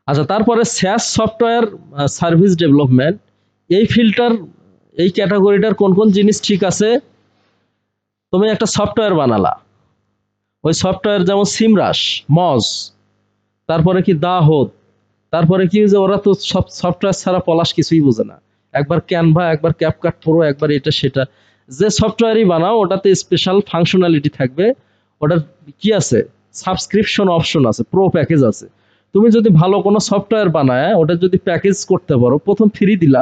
আচ্ছা, তারপরে SaaS software service development, এই ফিল্টার, এই ক্যাটাগরিটার কোন কোন জিনিস ঠিক আছে? তুমি একটা সফটওয়্যার বানালা, ওই সফটওয়্যার যেমন সিমরাস, মজ, তারপরে কি দাহত, তারপরে কি যে ওরা তো সব সফটওয়্যার ছাড়া পলাশ কিছুই বোঝে না। একবার ক্যানভা, একবার ক্যাপকাট প্রো, একবার এটা সেটা। যে সফটওয়্যারই বানাও ওটাতে স্পেশাল ফাংশনালিটি থাকবে। ওটার কি আছে, সাবস্ক্রিপশন অপশন আছে, প্রো প্যাকেজ আছে। তুমি যদি ভালো কোনো সফটওয়্যার বানায় ওটা যদি প্যাকেজ করতে পারো, প্রথম ফ্রি দিলা,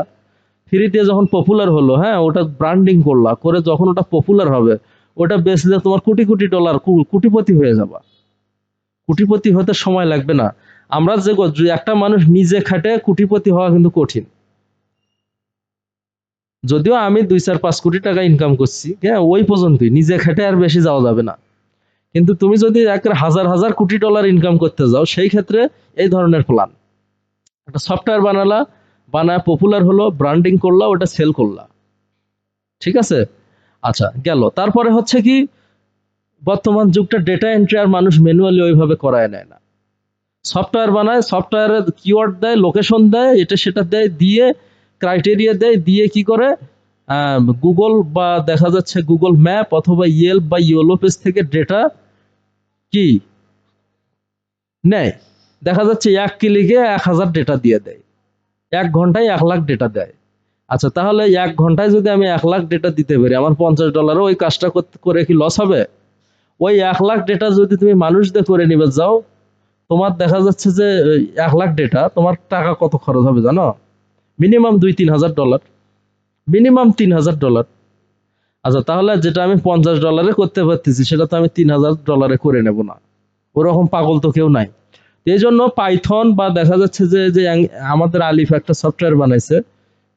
ফ্রি দিয়ে যখন পপুলার হলো, হ্যাঁ, ওটা ব্র্যান্ডিং করলা, করে যখন ওটা পপুলার হবে, ওটা বেচলে তোমার কোটি কোটি ডলার, কোটিপতি হয়ে যাবা। কোটিপতি হতে সময় লাগবে না। আমরা যে একটা মানুষ নিজে খাটে কোটিপতি হওয়া কিন্তু কঠিন। যদিও আমি 2-4-5 কোটি টাকা ইনকাম করছি, হ্যাঁ, ওই পর্যন্তই, নিজে খাটে আর বেশি যাওয়া যাবে না। কিন্তু তুমি যদি হাজার হাজার কোটি ডলার ইনকাম করতে যাও, সেই ক্ষেত্রে এই ধরনের প্ল্যান। একটা সফটওয়্যার বানালা, বানায় পপুলার হলো, ব্র্যান্ডিং করলা, ওটা সেল করলা। ঠিক আছে? আচ্ছা, গেল। তারপরে হচ্ছে কি, বর্তমান যুগটা ডেটা এন্ট্রি আর মানুষ ম্যানুয়ালি ওইভাবে করায় নেয় না। সফটওয়্যার বানায়, সফটওয়্যারের কিওয়ার্ড দেয়, লোকেশন দেয়, এটা সেটা দেয়, দিয়ে ক্রাইটেরিয়া দেয়, দিয়ে কি করে গুগল বা দেখা যাচ্ছে গুগল ম্যাপ অথবা ইয়েলপ বা ইয়োলো পেজ থেকে ডেটা কি নেয়। দেখা যাচ্ছে 1 ক্লিকে 1000 ডেটা দিয়ে দেয়, 1 ঘন্টায় 1 লাখ ডেটা দেয়। আচ্ছা, তাহলে 1 ঘন্টায় যদি আমি 1 লাখ ডেটা দিতে পারি, আমার $50, ওই কাজটা করে কি লস হবে? ওই 1 লাখ ডেটা যদি তুমি মানুষ দিয়ে করে নিবে যাও, তোমার দেখা যাচ্ছে যে 1 লাখ ডেটা, তোমার টাকা কত খরচ হবে জানো? মিনিমাম $2-3 হাজার, মিনিমাম $3,000। আচ্ছা, তাহলে যেটা আমি $50 করতে পারতেছি, সেটা তো আমি $3,000 করে নেব না। ওরকম পাগল তো কেউ নাই। এই জন্য পাইথন বা দেখা যাচ্ছে যে আমাদের আলিফ একটা সফটওয়্যার বানাইছে,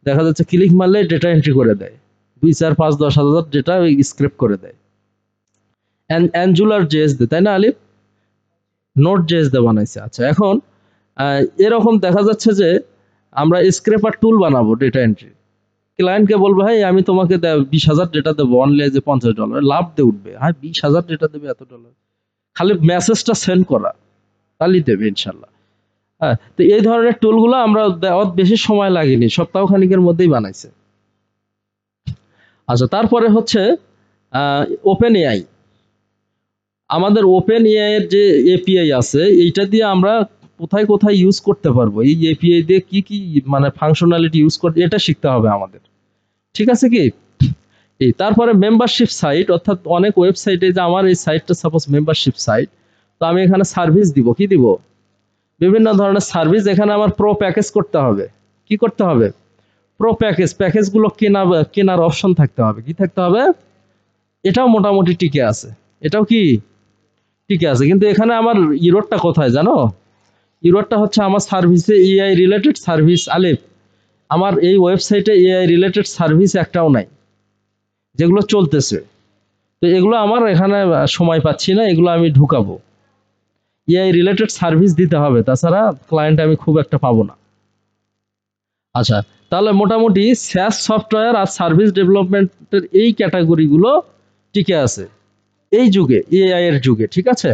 দেখা যাচ্ছে ক্লিক মারলে ডেটা এন্ট্রি করে দেয়, 2, 4, 5, 10 হাজার ডেটা স্ক্রেপ করে দেয়। অ্যাঞ্জুলার জেএস দে, তাই না আলিফ? নোট জেএস দে বানাইছে। আচ্ছা, এখন এরকম দেখা যাচ্ছে যে আমরা স্ক্রেপার টুল বানাবো ডেটা এন্ট্রি। ক্লায়েন্টকে বলবো, ভাই আমি তোমাকে 20,000 ডেটা দেবো, অনলি যে $50, লাভ দিয়ে উঠবে। হ্যাঁ, 20,000 ডেটা দেবে, এত ডলার, খালি মেসেজটা সেন্ড করা, তাহলেই দেবে ইনশাল্লাহ। হ্যাঁ, তো এই ধরনের টুলগুলো আমরা বেশি সময় লাগেনি, সপ্তাহ খানিকের মধ্যেই বানাইছে। আচ্ছা, তারপরে হচ্ছে ওপেন এআই। আমাদের ওপেন এআই এর যে এপিআই আছে, এইটা দিয়ে আমরা কোথায় কোথায় ইউজ করতে পারবো, এই এপিআই দিয়ে কি কি মানে ফাংশনালিটি ইউজ করতে, এটা শিখতে হবে আমাদের। ঠিক আছে কি? তারপরে মেম্বারশিপ সাইট, অর্থাৎ অনেক ওয়েবসাইটে, যে আমার এই সাইটটা সাপোজ মেম্বারশিপ সাইট, তো আমি এখানে সার্ভিস দিব, কি দিব, বিভিন্ন ধরনের সার্ভিস। এখানে আমার প্রো প্যাকেজ করতে হবে। কি করতে হবে? প্রো প্যাকেজ, প্যাকেজগুলো কেনার অপশন থাকতে হবে। কি থাকতে হবে? এটাও মোটামুটি টিকে আছে, এটাও কি টিকে আছে। কিন্তু এখানে আমার ইরোরটা কোথায় জানো? ইরোরটা হচ্ছে আমার সার্ভিসে এআই রিলেটেড সার্ভিস আলিফ, আমার এই ওয়েবসাইটে এআই রিলেটেড সার্ভিস একটাও নাই, যেগুলো চলতেছে। তো এগুলো আমার এখানে সময় পাচ্ছি না, এগুলো আমি ঢুকাবো। এআই রিলেটেড সার্ভিস দিতে হবে, তাছাড়া ক্লায়েন্ট আমি খুব একটা পাবো না। আচ্ছা, তাহলে মোটামুটি SaaS সফটওয়্যার আর সার্ভিস ডেভেলপমেন্টের এই ক্যাটাগরিগুলো টিকে আছে এই যুগে, এআই এর যুগে। ঠিক আছে?